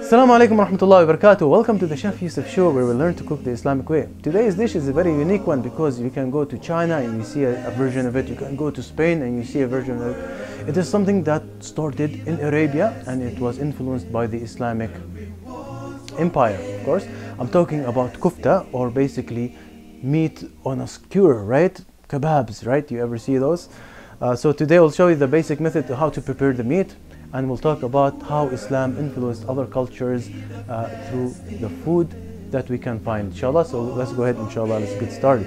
Assalamu alaikum wa rahmatullahi wa barakatuh. Welcome to the Chef Yusuf Show, where we learn to cook the Islamic way. Today's dish is a very unique one because you can go to China and you see a version of it. You can go to Spain and you see a version of it. It is something that started in Arabia and it was influenced by the Islamic empire, of course. I'm talking about kuftah, or basically meat on a skewer, right? Kebabs, right? You ever see those? So today I'll show you the basic method to how to prepare the meat, and we'll talk about how Islam influenced other cultures through the food that we can find, inshallah. So let's go ahead, inshallah, let's get started.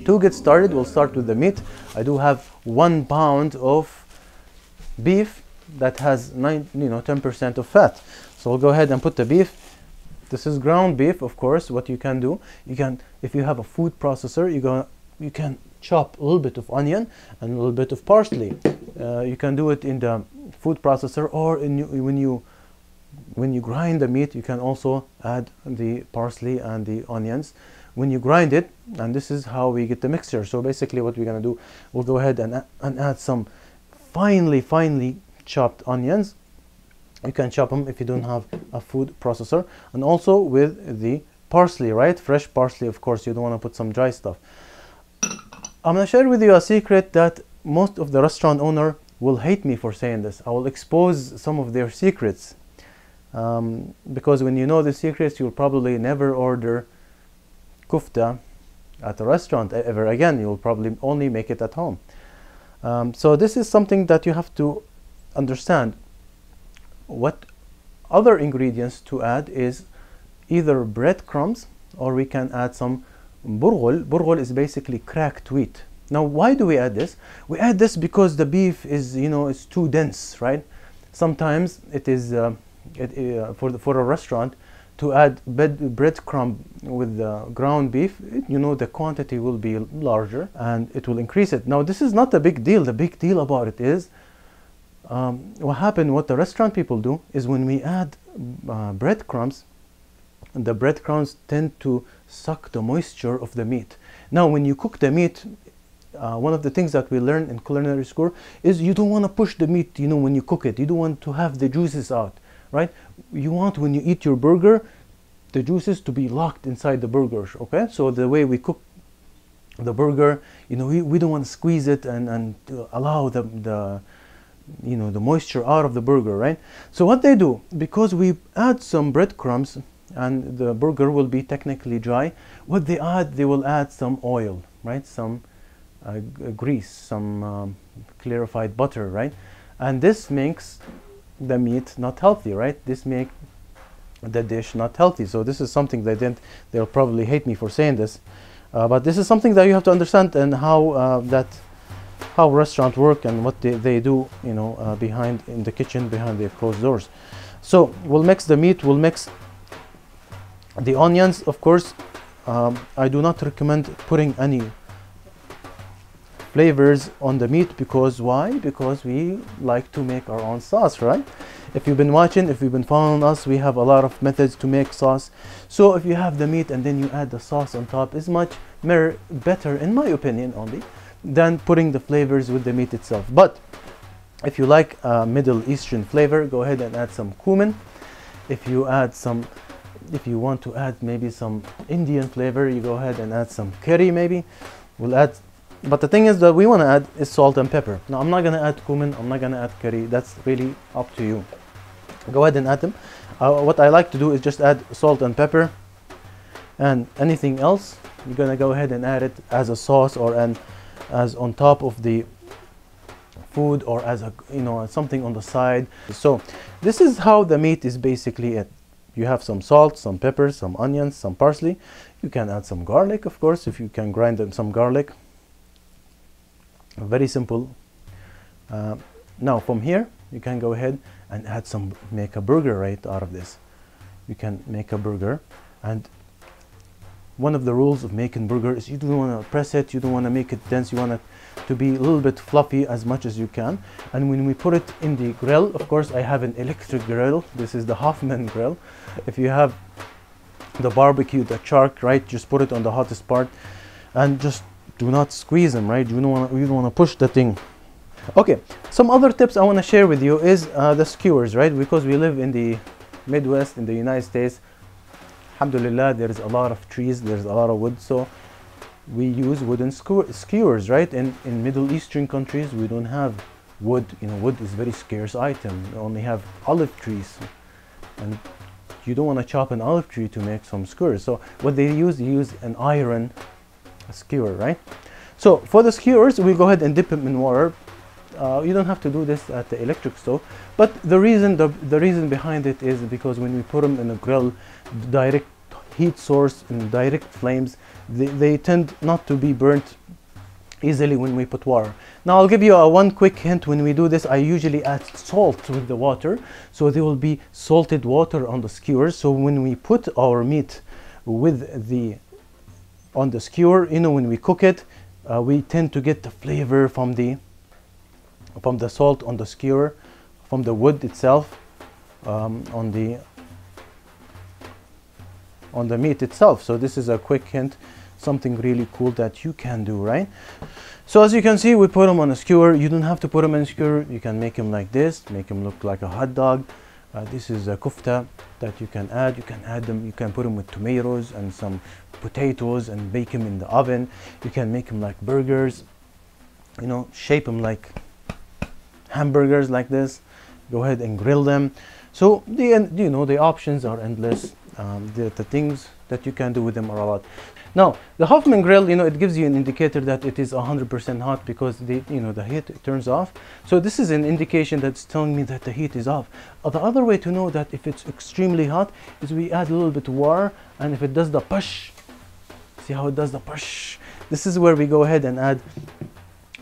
To get started, we'll start with the meat. I do have 1 pound of beef that has 10% of fat. So we'll go ahead and put the beef. This is ground beef, of course. What you can do, if you have a food processor, you can chop a little bit of onion and a little bit of parsley. You can do it in the food processor, or when you grind the meat, you can also add the parsley and the onions when you grind it, and this is how we get the mixture. So basically what we're going to do, we'll go ahead and add some finely chopped onions. You can chop them if you don't have a food processor, and also with the parsley, right? Fresh parsley, of course. You don't want to put some dry stuff. I'm going to share with you a secret that most of the restaurant owner will hate me for saying this. I will expose some of their secrets, because when you know the secrets, you'll probably never order kuftah at a restaurant ever again. You'll probably only make it at home. So this is something that you have to understand. What other ingredients to add is either breadcrumbs, or we can add some burghul. Burghul is basically cracked wheat. Now, why do we add this? We add this because the beef is, it's too dense, right? Sometimes it is for a restaurant to add breadcrumb with ground beef. The quantity will be larger and it will increase it. Now, this is not a big deal. The big deal about it is what the restaurant people do is when we add breadcrumbs, the breadcrumbs tend to suck the moisture of the meat. Now, when you cook the meat, one of the things that we learn in culinary school is you don't want to push the meat, when you cook it. You don't want to have the juices out, right? You want, when you eat your burger, the juices to be locked inside the burger, okay? So the way we cook the burger, we don't want to squeeze it and allow the moisture out of the burger, right? So what they do, because we add some breadcrumbs and the burger will be technically dry, what they will add some oil, right? Some grease, some clarified butter, right? And this makes the meat not healthy, right? This makes the dish not healthy. So this is something they'll probably hate me for saying this, but this is something that you have to understand, and how restaurants work and what they do, in the kitchen, behind their closed doors. So we'll mix the meat, we'll mix the onions, of course. I do not recommend putting any flavors on the meat, because why? Because we like to make our own sauce, right? If you've been watching, if you've been following us, we have a lot of methods to make sauce. So if you have the meat and then you add the sauce on top, is much better, in my opinion only, than putting the flavors with the meat itself. But if you like Middle Eastern flavor, go ahead and add some cumin. If you want to add maybe some Indian flavor, you go ahead and add some curry maybe. But the thing is that we want to add is salt and pepper. Now, I'm not going to add cumin, I'm not going to add curry. That's really up to you. Go ahead and add them. What I like to do is just add salt and pepper, and anything else, you're going to go ahead and add it as a sauce, or as on top of the food, or as something on the side. So this is how the meat is basically it. You have some salt, some pepper, some onions, some parsley. You can add some garlic, of course, if you can grind some garlic. Very simple. Now from here you can go ahead and make a burger right out of this. You can make a burger, and one of the rules of making burger is you don't want to press it, you don't want to make it dense, you want it to be a little bit fluffy as much as you can. And when we put it in the grill, of course I have an electric grill. This is the Hoffman grill. If you have the barbecue, the chark, right, just put it on the hottest part and just do not squeeze them, right? You don't want to push the thing. Okay, some other tips I want to share with you is the skewers, right? Because we live in the Midwest in the United States. Alhamdulillah, there's a lot of trees, there's a lot of wood, so we use wooden skewers, right? In Middle Eastern countries, we don't have wood. You know, wood is a very scarce item. We only have olive trees, and you don't want to chop an olive tree to make some skewers. So what they use an iron skewer, right? So for the skewers, we go ahead and dip them in water. You don't have to do this at the electric stove, but the reason behind it is because when we put them in a grill, direct heat source and direct flames, they tend not to be burnt easily when we put water. Now I'll give you one quick hint. When we do this, I usually add salt with the water, so there will be salted water on the skewers. So when we put our meat on the skewer, you know, when we cook it, we tend to get the flavor from the salt on the skewer, from the wood itself, on the meat itself. So this is a quick hint, something really cool that you can do, right? So as you can see, we put them on a skewer. You don't have to put them in a skewer. You can make them like this, make them look like a hot dog. This is a kuftah that you can add. You can add them, you can put them with tomatoes and some potatoes and bake them in the oven. You can make them like burgers, you know, shape them like hamburgers like this. Go ahead and grill them. So the options are endless. The things that you can do with them are a lot. Now the Hoffman grill, you know, it gives you an indicator that it is 100% hot because the heat turns off. So this is an indication that's telling me that the heat is off. The other way to know that if it's extremely hot is we add a little bit of water, and if it does the push, see how it does the push? This is where we go ahead and add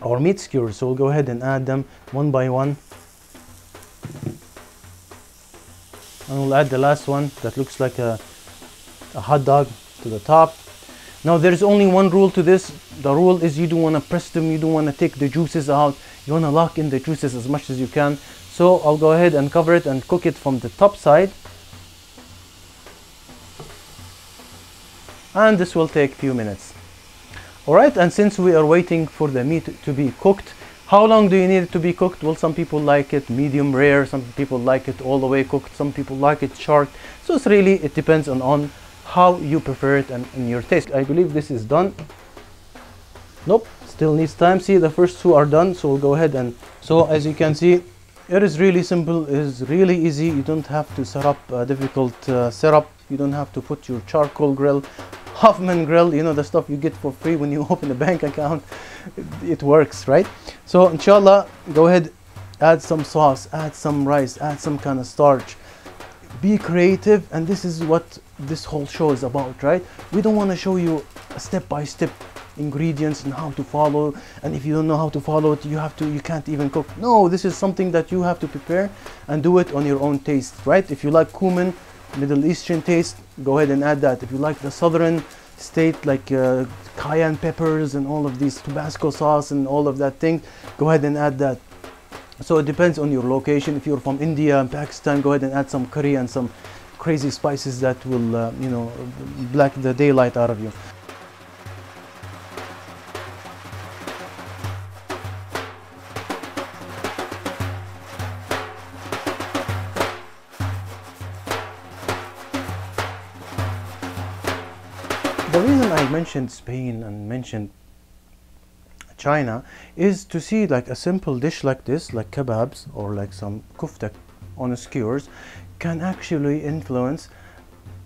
our meat skewers. So we'll go ahead and add them one by one. And we'll add the last one that looks like a hot dog to the top. Now there's only one rule to this. The rule is you don't want to press them, you don't want to take the juices out. You want to lock in the juices as much as you can. So I'll go ahead and cover it and cook it from the top side. And this will take a few minutes. Alright, and since we are waiting for the meat to be cooked, how long do you need it to be cooked? Well, some people like it medium rare, some people like it all the way cooked, some people like it charred. So it depends on how you prefer it and your taste. I believe this is done. Nope, still needs time. See, the first two are done, so we'll go ahead and... So as you can see, it is really simple, it is really easy. You don't have to set up a difficult setup. You don't have to put your charcoal grill, Hoffman grill, you know, the stuff you get for free when you open a bank account. It works, right? So inshallah, go ahead, add some sauce, add some rice, add some kind of starch. Be creative, and this is what this whole show is about, right? We don't want to show you a step-by-step ingredients and how to follow, and if you don't know how to follow it, you can't even cook. No, this is something that you have to prepare and do it on your own taste, right? If you like cumin, Middle Eastern taste, go ahead and add that. If you like the southern state, like cayenne peppers and all of these Tabasco sauce and all of that thing, go ahead and add that. So it depends on your location. If you're from India and Pakistan, go ahead and add some curry and some crazy spices that will black the daylight out of you. The reason I mentioned Spain and mentioned China is to see like a simple dish like this, like kebabs or like some kuftah on skewers, can actually influence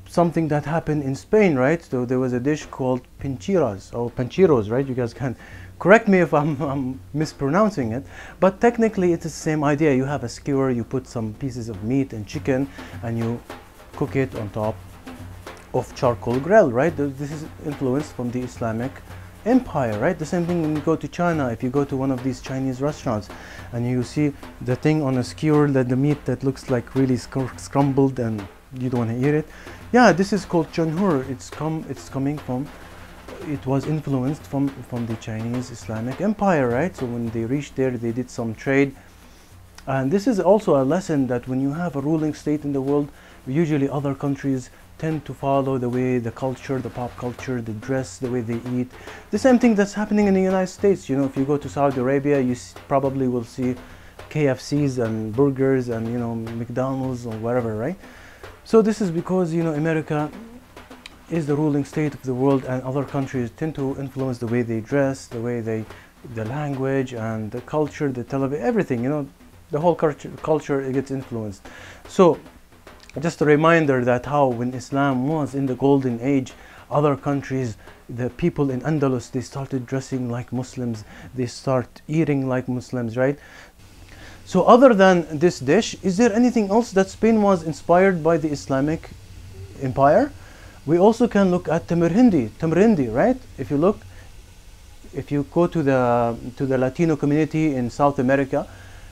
something that happened in Spain, right? So there was a dish called pinchiras or panchiros, right? You guys can correct me if I'm mispronouncing it, but technically it's the same idea. You have a skewer, you put some pieces of meat and chicken, and you cook it on top of charcoal grill, right? This is influenced from the Islamic Empire, right? The same thing when you go to China. If you go to one of these Chinese restaurants and you see the thing on a skewer, that the meat that looks like really scrambled and you don't want to eat it, yeah, this is called chanhur. It's coming from, it was influenced from the Chinese Islamic Empire, right? So when they reached there, they did some trade, and this is also a lesson that when you have a ruling state in the world, usually other countries tend to follow the way the culture, the pop culture, the dress, the way they eat. The same thing that's happening in the United States. You know, if you go to Saudi Arabia, you probably will see KFCs and burgers and, you know, McDonald's or whatever, right? So this is because, you know, America is the ruling state of the world, and other countries tend to influence the way they dress, the way they, the language and the culture, the television, everything, you know, the whole culture it gets influenced. So just a reminder that how when Islam was in the golden age, other countries, the people in Andalus, they started dressing like Muslims, they start eating like Muslims, right? So other than this dish, is there anything else that Spain was inspired by the Islamic empire? We also can look at tamrindi, right? If you look, if you go to the Latino community in South America,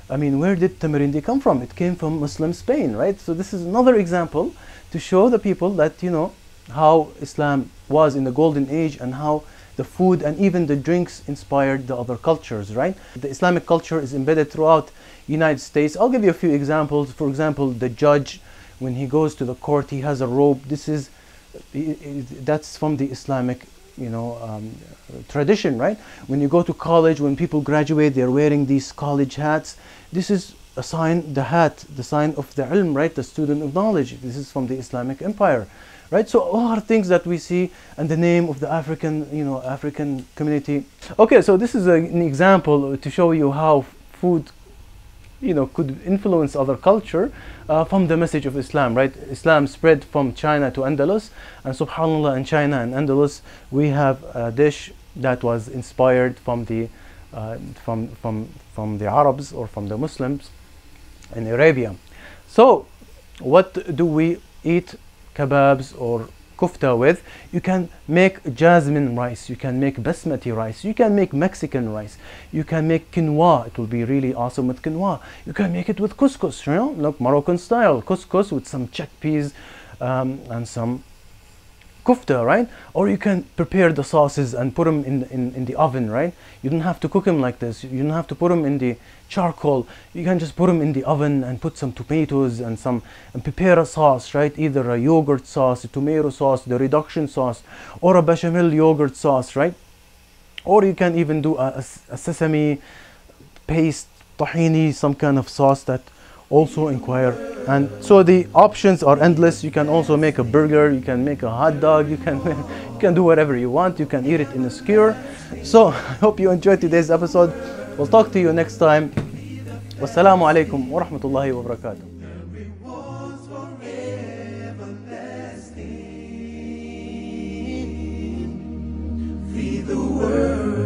I mean, where did tamrindi come from? It came from Muslim Spain, right? So this is another example to show the people that, you know, how Islam was in the golden age and how the food and even the drinks inspired the other cultures, right? The Islamic culture is embedded throughout United States. I'll give you a few examples. For example, the judge, when he goes to the court, he has a robe. This is, that's from the Islamic, you know, tradition, right? When you go to college, when people graduate, they're wearing these college hats. This is a sign, the hat, the sign of the ilm, right? The student of knowledge. This is from the Islamic empire, right? So all are things that we see, and the name of the African, you know, African community. Okay, so this is an example to show you how food, you know, could influence other culture from the message of Islam, right? Islam spread from China to Andalus, and subhanallah, in China and Andalus we have a dish that was inspired from the from the Arabs or from the Muslims in Arabia. So what do we eat kebabs or kuftah with? You can make jasmine rice, you can make basmati rice, you can make Mexican rice, you can make quinoa. It will be really awesome with quinoa. You can make it with couscous, you know, look, Moroccan style couscous with some chickpeas and some kuftah, right? Or you can prepare the sauces and put them in the oven, right? You don't have to cook them like this. You don't have to put them in the charcoal. You can just put them in the oven and put some tomatoes and prepare a sauce, right? Either a yogurt sauce, a tomato sauce, the reduction sauce, or a bechamel yogurt sauce, right? Or you can even do a sesame paste, tahini, some kind of sauce that also inquire. And so the options are endless. You can also make a burger, you can make a hot dog, you can do whatever you want. You can eat it in a skewer. So I hope you enjoyed today's episode. We'll talk to you next time. Wassalamu alaikum wa rahmatullahi wa barakatuh. Feed the world.